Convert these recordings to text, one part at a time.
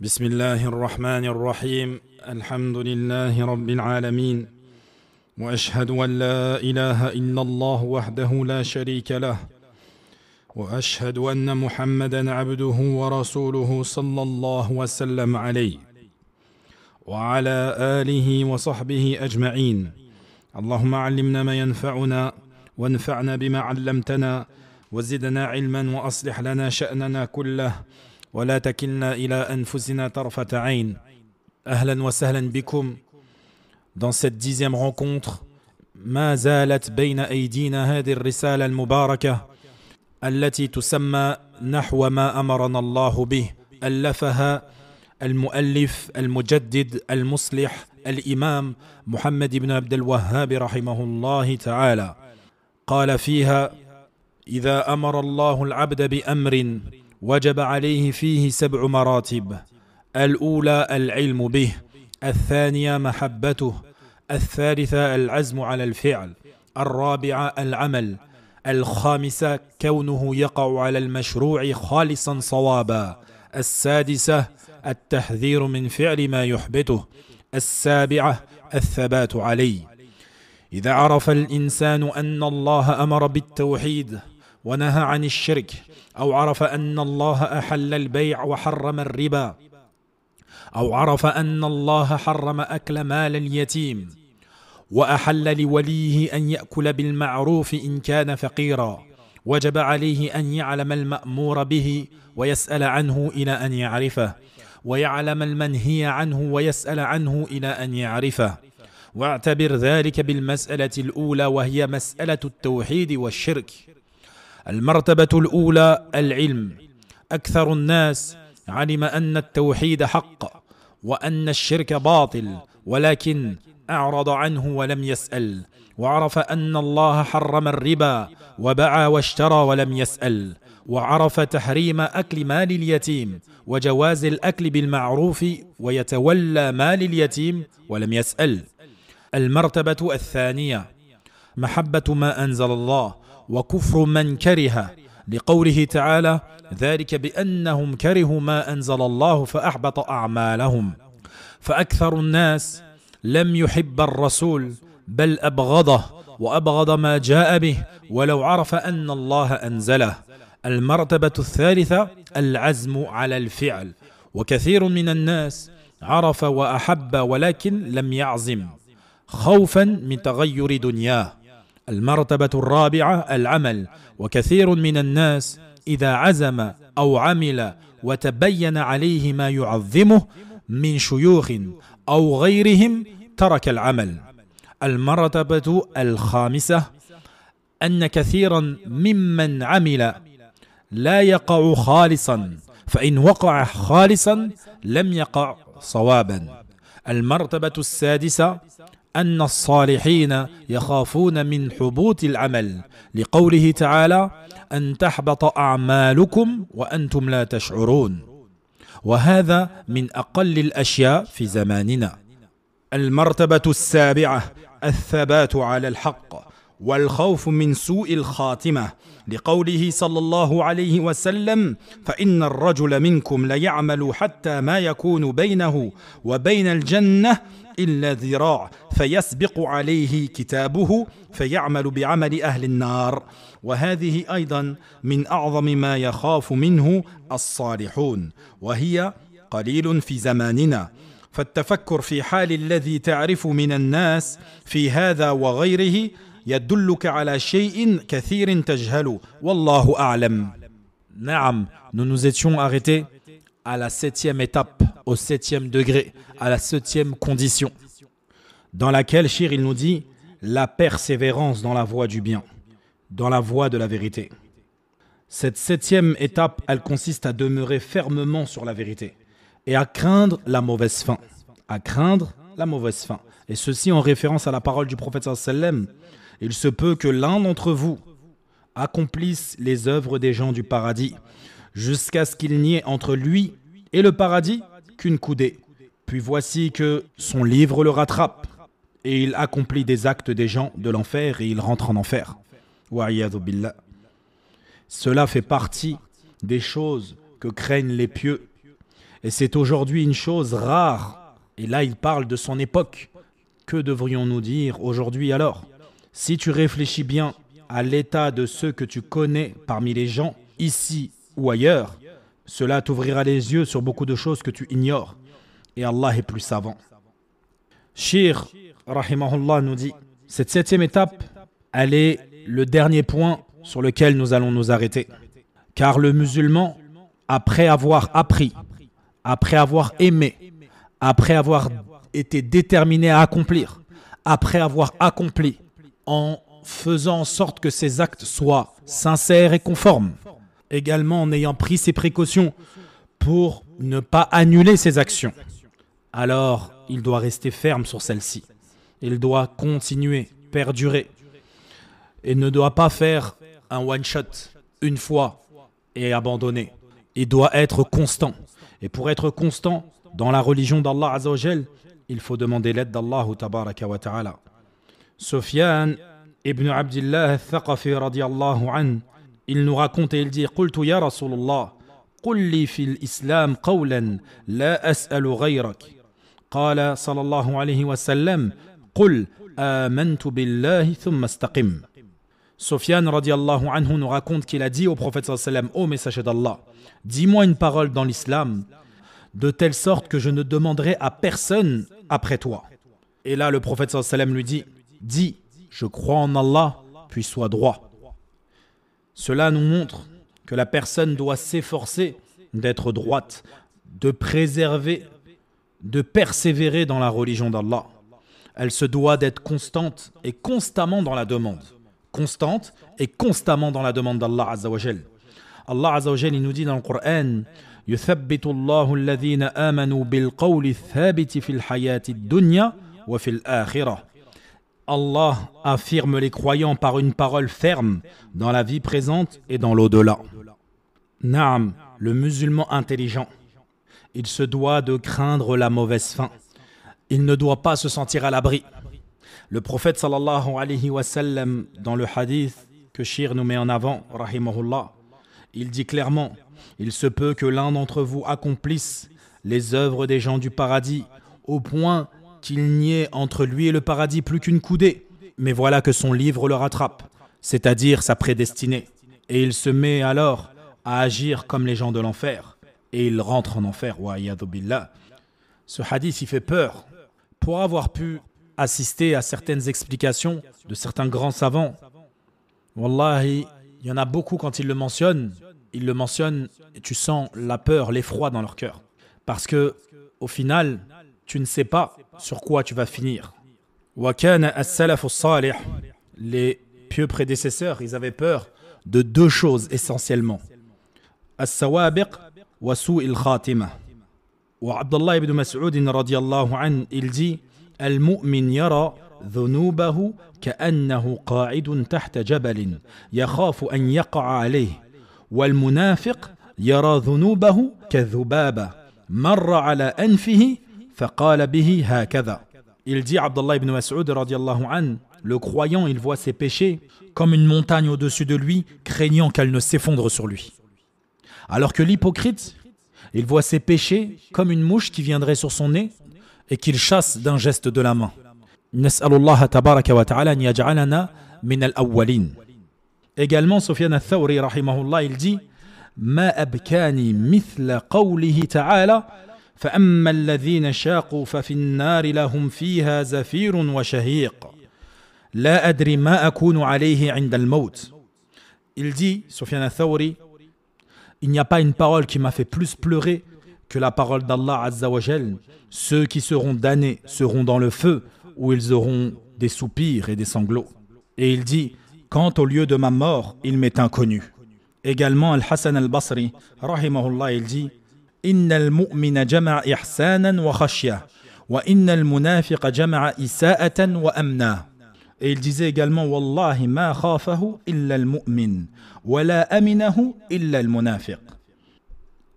بسم الله الرحمن الرحيم الحمد لله رب العالمين وأشهد أن لا إله إلا الله وحده لا شريك له وأشهد أن محمدا عبده ورسوله صلى الله وسلم عليه وعلى آله وصحبه أجمعين. اللهم علمنا ما ينفعنا وانفعنا بما علمتنا وزدنا علما وأصلح لنا شأننا كله ولا تكلنا إلى أنفسنا طرفة عين. أهلا وسهلا بكم dans cette 10e rencontre. ما زالت بين أيدينا هذه الرسالة المباركة التي تسمى نحو ما أمرنا الله به. ألفها المؤلف المجدد المصلح الإمام محمد بن عبد الوهاب رحمه الله تعالى. قال فيها: إذا أمر الله العبد بأمر وجب عليه فيه 7 مراتب. الأولى العلم به، الثانية محبته، الثالثة العزم على الفعل، الرابعة العمل، الخامسة كونه يقع على المشروع خالصا صوابا، السادسة التحذير من فعل ما يحبطه، السابعة الثبات عليه. إذا عرف الإنسان أن الله أمر بالتوحيد ونهى عن الشرك، أو عرف أن الله أحل البيع وحرم الربا، أو عرف أن الله حرم أكل مال اليتيم وأحل لوليه أن يأكل بالمعروف إن كان فقيرا، وجب عليه أن يعلم المأمور به ويسأل عنه إلى أن يعرفه، ويعلم المنهي عنه ويسأل عنه إلى أن يعرفه. واعتبر ذلك بالمسألة الأولى وهي مسألة التوحيد والشرك. المرتبة الأولى العلم. أكثر الناس علم أن التوحيد حق وأن الشرك باطل، ولكن أعرض عنه ولم يسأل، وعرف أن الله حرم الربا وباع واشترى ولم يسأل، وعرف تحريم أكل مال اليتيم وجواز الأكل بالمعروف ويتولى مال اليتيم ولم يسأل. المرتبة الثانية محبة ما أنزل الله وكفر من كره، لقوله تعالى: ذلك بأنهم كرهوا ما أنزل الله فأحبط أعمالهم. فأكثر الناس لم يحب الرسول بل أبغضه وأبغض ما جاء به ولو عرف أن الله أنزله. المرتبة الثالثة العزم على الفعل. وكثير من الناس عرف وأحب ولكن لم يعزم خوفا من تغير دنياه. المرتبة الرابعة العمل. وكثير من الناس إذا عزم أو عمل وتبين عليه ما يعظمه من شيوخ أو غيرهم ترك العمل. المرتبة الخامسة أن كثيرا ممن عمل لا يقع خالصا، فإن وقع خالصا لم يقع صوابا. المرتبة السادسة أن الصالحين يخافون من حبوط العمل، لقوله تعالى: أن تحبط أعمالكم وأنتم لا تشعرون، وهذا من أقل الأشياء في زماننا. المرتبة السابعة الثبات على الحق والخوف من سوء الخاتمة، لقوله صلى الله عليه وسلم: فإن الرجل منكم ليعمل حتى ما يكون بينه وبين الجنة إلا ذراع فيسبق عليه كتابه فيعمل بعمل أهل النار. وهذه أيضا من أعظم ما يخاف منه الصالحون، وهي قليل في زماننا. فالتفكر في حال الذي تعرف من الناس في هذا وغيره يدلك على شيء كثير تجهل، والله أعلم. نعم, nous nous étions arrêtés à la 7e étape, au 7e degré, à la 7e condition, dans laquelle Shir il nous dit la persévérance dans la voie du bien, dans la voie de la vérité. Cette 7e étape, elle consiste à demeurer fermement sur la vérité et à craindre la mauvaise fin, à craindre la mauvaise fin. Et ceci en référence à la parole du prophète sallallahu alayhi wa sallam: il se peut que l'un d'entre vous accomplisse les œuvres des gens du paradis jusqu'à ce qu'il n'y ait entre lui et le paradis qu'une coudée. Puis voici que son livre le rattrape et il accomplit des actes des gens de l'enfer et il rentre en enfer. Wa'iyadhu billah. Cela fait partie des choses que craignent les pieux Et c'est aujourd'hui une chose rare. Et là, il parle de son époque. Que devrions-nous dire aujourd'hui alors? Si tu réfléchis bien à l'état de ceux que tu connais parmi les gens, ici ou ailleurs, cela t'ouvrira les yeux sur beaucoup de choses que tu ignores. Et Allah est plus savant. Shir, rahimahullah, nous dit, cette 7e étape, elle est le dernier point sur lequel nous allons nous arrêter. Car le musulman, après avoir appris, après avoir aimé, après avoir été déterminé à accomplir, après avoir accompli, en faisant en sorte que ses actes soient sincères et conformes, également en ayant pris ses précautions pour ne pas annuler ses actions, alors il doit rester ferme sur celle-ci. Il doit continuer, perdurer, et ne doit pas faire un one-shot une fois et abandonner. Il doit être constant. Et pour être constant dans la religion d'Allah Azza wa Jal, il faut demander l'aide d'Allah tabaraka wa ta'ala. Sufyan ibn Abdillah al-Thaqafi radiyallahu an, il nous raconte et il dit: Qultu ya Rasulallah, qul li fil islam qawlan la as'alu ghayrak. Qala sallallahu alayhi wa sallam, qul amantu billahi thumma istaqim. Sufyan radiyallahu anhu nous raconte qu'il a dit au prophète sallallahu alayhi wa sallam: ô messager d'Allah, dis-moi une parole dans l'islam de telle sorte que je ne demanderai à personne après toi. Et là le prophète sallallahu alayhi wa sallam lui dit: dis, je crois en Allah, puis sois droit. Cela nous montre que la personne doit s'efforcer d'être droite, de préserver, de persévérer dans la religion d'Allah. Elle se doit d'être constante et constamment dans la demande. Constante et constamment dans la demande d'Allah Azza wa Jal. Allah Azza wa Jal, il nous dit dans le Coran: يثبت الله الذين آمنوا بالقول الثابت في الحياة الدنيا وفي الآخرة. Allah affirme les croyants par une parole ferme dans la vie présente et dans l'au-delà. Naam, le musulman intelligent, il se doit de craindre la mauvaise fin. Il ne doit pas se sentir à l'abri. Le prophète sallallahu alayhi wa sallam, dans le hadith que Shir nous met en avant, rahimahullah, il dit clairement: il se peut que l'un d'entre vous accomplisse les œuvres des gens du paradis au point qu'il n'y ait entre lui et le paradis plus qu'une coudée. Mais voilà que son livre le rattrape, c'est-à-dire sa prédestinée. Et il se met alors à agir comme les gens de l'enfer. Et il rentre en enfer. Wa iyadhu billah. Ce hadith, il fait peur. Pour avoir pu assister à certaines explications de certains grands savants, wallahi, il y en a beaucoup quand ils le mentionnent et tu sens la peur, l'effroi dans leur cœur. Parce que, au final, tu ne sais pas sur quoi tu vas finir. Wa kana as-salaf as-salih, les pieux prédécesseurs, ils avaient peur de deux choses essentiellement: as-sawabiq wa su'il khatimah. Wa Abdullah ibn Mas'ud radiyallahu an, il dit: al-mu'min yara dhunubahu ka'annahu qa'idun tahta jabalin yakhafu an yaqa'a alayhi, wal munafiq yara dhunubahu kadhubaba marra ala anfihi faqala bihi hakadha. Il dit, Abdullah ibn Mas'ud radiyallahu an, le croyant, il voit ses péchés comme une montagne au-dessus de lui, craignant qu'elle ne s'effondre sur lui. Alors que l'hypocrite, il voit ses péchés comme une mouche qui viendrait sur son nez et qu'il chasse d'un geste de la main. Nas'alullah tabaraka wa ta'ala an yaj'alana min al-awwalin. Également, Sufyan al-Thawri rahimahullah, il dit: ma abkani mithla qawlihi ta'ala فأما الذين شاقوا ففي النار لهم فيها زفير وشهيق لا أدري ما أكون عليه عند الموت. Il dit, Sufyan al-Thawri, il n'y a pas une parole qui m'a fait plus pleurer que la parole d'Allah Azza wa Jal. Ceux qui seront damnés seront dans le feu où ils auront des soupirs et des sanglots. Et il dit: quant au lieu de ma mort, il m'est inconnu. Également, Al-Hassan al-Basri, rahimahullah, il dit: إن المؤمن جمع إحسانا وخشية وإن المنافق جمع إساءة وأمنا. Et il disait également: والله ما خافه إلا المؤمن ولا أمنه إلا المنافق.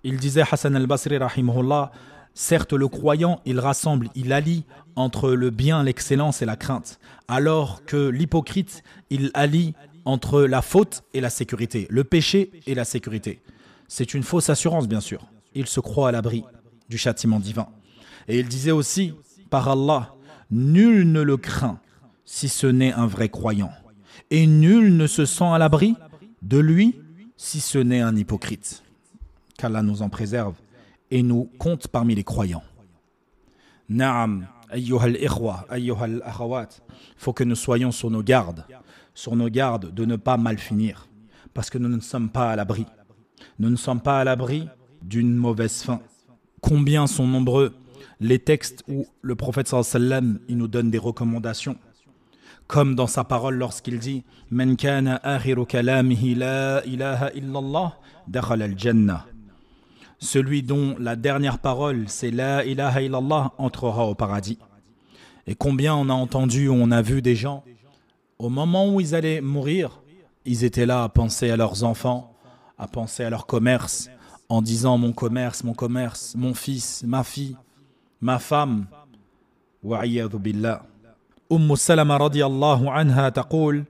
Il disait, Hassan al-Basri rahimahullah, certes le croyant, il rassemble, il allie entre le bien, l'excellence et la crainte, alors que l'hypocrite, il allie entre la faute et la sécurité, le péché et la sécurité. C'est une fausse assurance, bien sûr. Il se croit à l'abri du châtiment divin. Et il disait aussi, par Allah, nul ne le craint si ce n'est un vrai croyant. Et nul ne se sent à l'abri de lui si ce n'est un hypocrite. Qu'Allah nous en préserve et nous compte parmi les croyants. Naam, ayyuhal ikhwa, ayyuhal akhawat. Il faut que nous soyons sur nos gardes de ne pas mal finir. Parce que nous ne sommes pas à l'abri. Nous ne sommes pas à l'abri d'une mauvaise fin. Combien sont nombreux les textes où le prophète sallallahu alayhi wa sallam, il nous donne des recommandations. Comme dans sa parole lorsqu'il dit « Man kana akhiru kalamihi la ilaha illallah, dakhala al-jannah » Celui dont la dernière parole c'est « La ilaha illallah » entrera au paradis. Et combien on a entendu, on a vu des gens, au moment où ils allaient mourir, ils étaient là à penser à leurs enfants, à penser à leur commerce, en disant « Mon commerce, mon fils, ma fille, ma femme. » Wa'iyadhu billah. Salama radiallahu anha taqul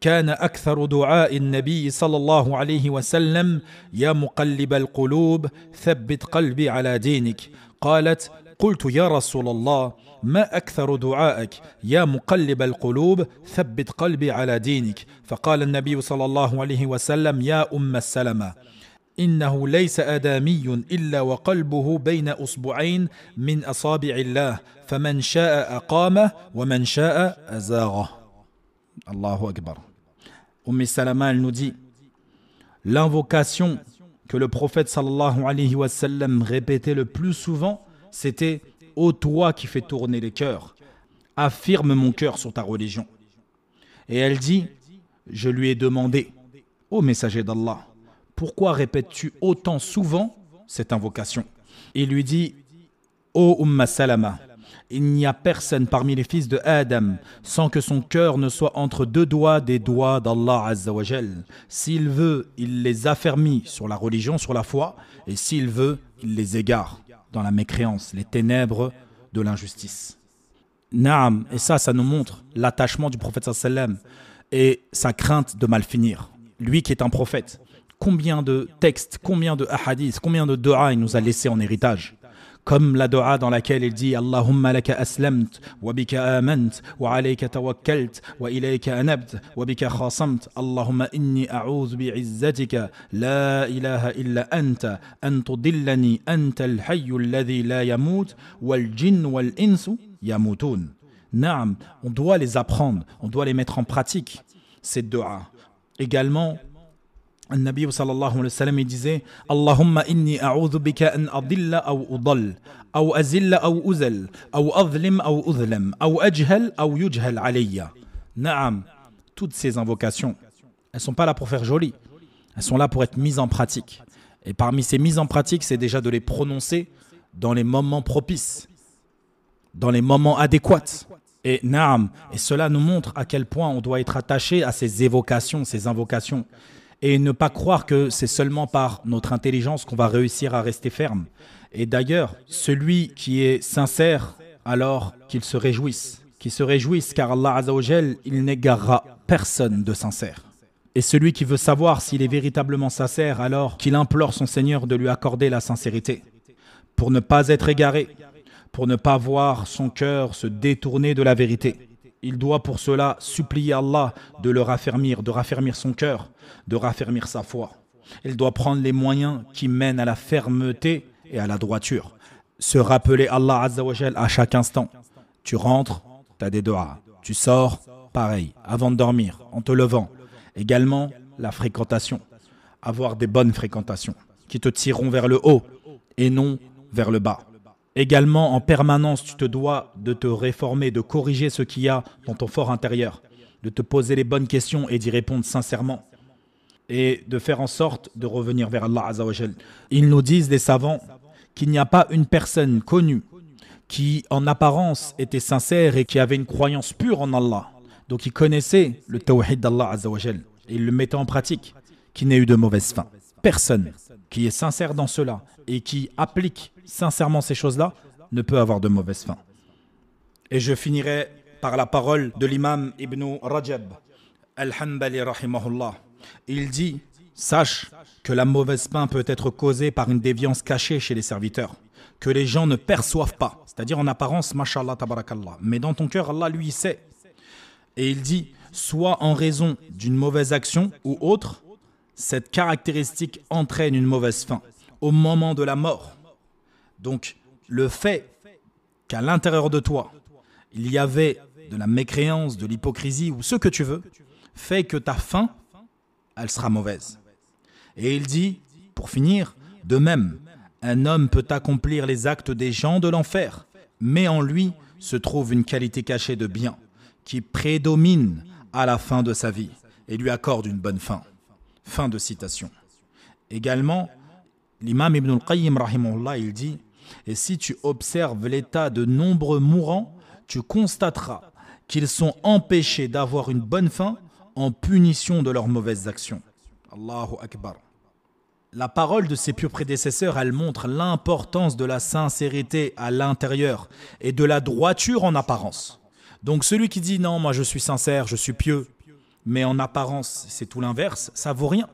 كان أكثر دعاء النبي صلى الله عليه وسلم يا مقلب القلوب ثبت قلبي على دينك قالت قلت يا رسول الله ما أكثر دعائك يا مقلب القلوب ثبت قلبي على دينك فقال النبي صلى الله عليه وسلم يا أم السلمة إنه ليس آدمي إلا وقلبه بين أصبعين من أصابع الله فمن شاء أقامه ومن شاء أزاغه. Allahu Akbar. Salama, elle nous dit l'invocation que le prophète sallallahu alayhi wa sallam répétait le plus souvent, c'était « Ô toi qui fais tourner les cœurs, affirme mon cœur sur ta religion. » Et elle dit « Je lui ai demandé, ô messager d'Allah, pourquoi répètes-tu autant souvent cette invocation ?» Il lui dit « Ô Salama, il n'y a personne parmi les fils de Adam sans que son cœur ne soit entre deux doigts des doigts d'Allah Azza wa Jal. S'il veut, il les affermit sur la religion, sur la foi, et s'il veut, il les égare dans la mécréance, les ténèbres de l'injustice. Naam, et ça nous montre l'attachement du prophète sallam et sa crainte de mal finir. Lui qui est un prophète, combien de textes, combien de hadiths, combien de dua il nous a laissé en héritage. Comme la dua dans laquelle il dit Allahumma laka aslamt, wa bika amant, wa alayka tawakkalt, wa ilayka anabt, wa bika khasamt. Allahumma inni a'udhu bi'izzatika, la ilaha illa anta, an tudillani anta al-hayyu alladhi la yamut, wal jinn wal insu yamutun. Naam, on doit les apprendre, on doit les mettre en pratique, ces dua. Également, النبي صلى الله عليه وسلم disait اللهم إني أعوذ بك أن أضل أو أضل أو أزل أو أزل أو أظلم أو أظلم أو أجهل أو يجهل علي. Naam, toutes ces invocations, elles ne sont pas là pour faire joli, elles sont là pour être mises en pratique. Et parmi ces mises en pratique, c'est déjà de les prononcer dans les moments propices, dans les moments adéquats. Et naam, et cela nous montre à quel point on doit être attaché à ces évocations, ces invocations. Et ne pas croire que c'est seulement par notre intelligence qu'on va réussir à rester ferme. Et d'ailleurs, celui qui est sincère, alors qu'il se réjouisse. Qu'il se réjouisse car Allah Azza wa Jal, il n'égarera personne de sincère. Et celui qui veut savoir s'il est véritablement sincère, alors qu'il implore son Seigneur de lui accorder la sincérité. Pour ne pas être égaré, pour ne pas voir son cœur se détourner de la vérité. Il doit pour cela supplier Allah de le raffermir, de raffermir son cœur, de raffermir sa foi. Il doit prendre les moyens qui mènent à la fermeté et à la droiture. Se rappeler Allah Azza wa Jal à chaque instant. Tu rentres, tu as des doigts. Tu sors, pareil, avant de dormir, en te levant. Également, la fréquentation. Avoir des bonnes fréquentations qui te tireront vers le haut et non vers le bas. Également, en permanence, tu te dois de te réformer, de corriger ce qu'il y a dans ton fort intérieur, de te poser les bonnes questions et d'y répondre sincèrement, et de faire en sorte de revenir vers Allah Azza wa Jal. Ils nous disent, les savants, qu'il n'y a pas une personne connue qui, en apparence, était sincère et qui avait une croyance pure en Allah. Donc, il connaissait le tawhid d'Allah Azza wa Jal, et il le mettait en pratique, qui n'ait eu de mauvaise fin. Personne qui est sincère dans cela et qui applique sincèrement ces choses-là ne peut avoir de mauvaise fin. Et je finirai par la parole de l'imam Ibn Rajab al-Hanbali rahimahullah. Il dit, sache que la mauvaise fin peut être causée par une déviance cachée chez les serviteurs, que les gens ne perçoivent pas. C'est-à-dire en apparence, mashallah, tabarakallah. Mais dans ton cœur, Allah, lui, il sait. Et il dit, soit en raison d'une mauvaise action ou autre, cette caractéristique entraîne une mauvaise fin au moment de la mort. Donc, le fait qu'à l'intérieur de toi, il y avait de la mécréance, de l'hypocrisie ou ce que tu veux, fait que ta fin, elle sera mauvaise. Et il dit, pour finir, de même, un homme peut accomplir les actes des gens de l'enfer, mais en lui se trouve une qualité cachée de bien qui prédomine à la fin de sa vie et lui accorde une bonne fin. Fin de citation. Également, l'imam Ibn al-Qayyim, rahimahullah, il dit, et si tu observes l'état de nombreux mourants, tu constateras qu'ils sont empêchés d'avoir une bonne fin en punition de leurs mauvaises actions. Allahu Akbar. La parole de ses pieux prédécesseurs, elle montre l'importance de la sincérité à l'intérieur et de la droiture en apparence. Donc celui qui dit non, moi je suis sincère, je suis pieux, mais en apparence c'est tout l'inverse, ça vaut rien.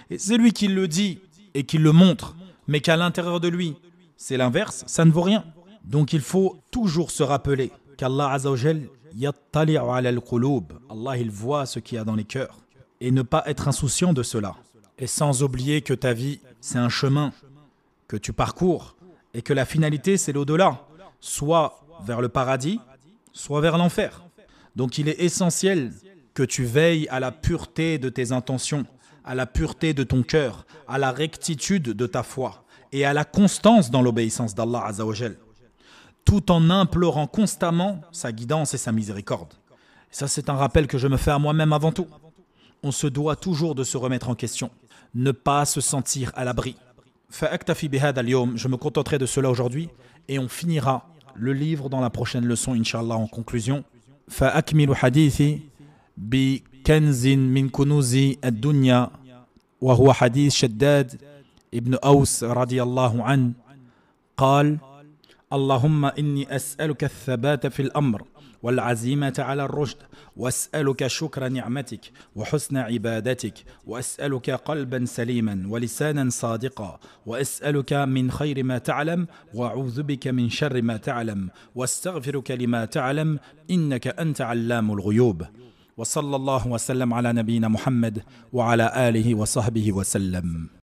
Et celui qui le dit et qui le montre, mais qu'à l'intérieur de lui c'est l'inverse, ça ne vaut rien. Donc il faut toujours se rappeler qu'Allah Azza wa Jal yattali'u ala al-qulub. Allah il voit ce qu'il y a dans les cœurs et ne pas être insouciant de cela. Et sans oublier que ta vie, c'est un chemin que tu parcours et que la finalité, c'est l'au-delà, soit vers le paradis, soit vers l'enfer. Donc il est essentiel que tu veilles à la pureté de tes intentions, à la pureté de ton cœur, à la rectitude de ta foi et à la constance dans l'obéissance d'Allah Azza wa Jal, tout en implorant constamment sa guidance et sa miséricorde. Et ça, c'est un rappel que je me fais à moi-même avant tout. On se doit toujours de se remettre en question, ne pas se sentir à l'abri. Je me contenterai de cela aujourd'hui et on finira le livre dans la prochaine leçon, Inch'Allah, en conclusion. فأكمل حديثي بكنز من كنوز الدنيا وهو حديث شداد ابن أوس رضي الله عنه قال اللهم إني أسألك الثبات في الأمر والعزيمة على الرشد وأسألك شكر نعمتك وحسن عبادتك وأسألك قلبا سليما ولسانا صادقا وأسألك من خير ما تعلم وأعوذ بك من شر ما تعلم واستغفرك لما تعلم إنك أنت علام الغيوب وصلى الله وسلم على نبينا محمد وعلى آله وصحبه وسلم.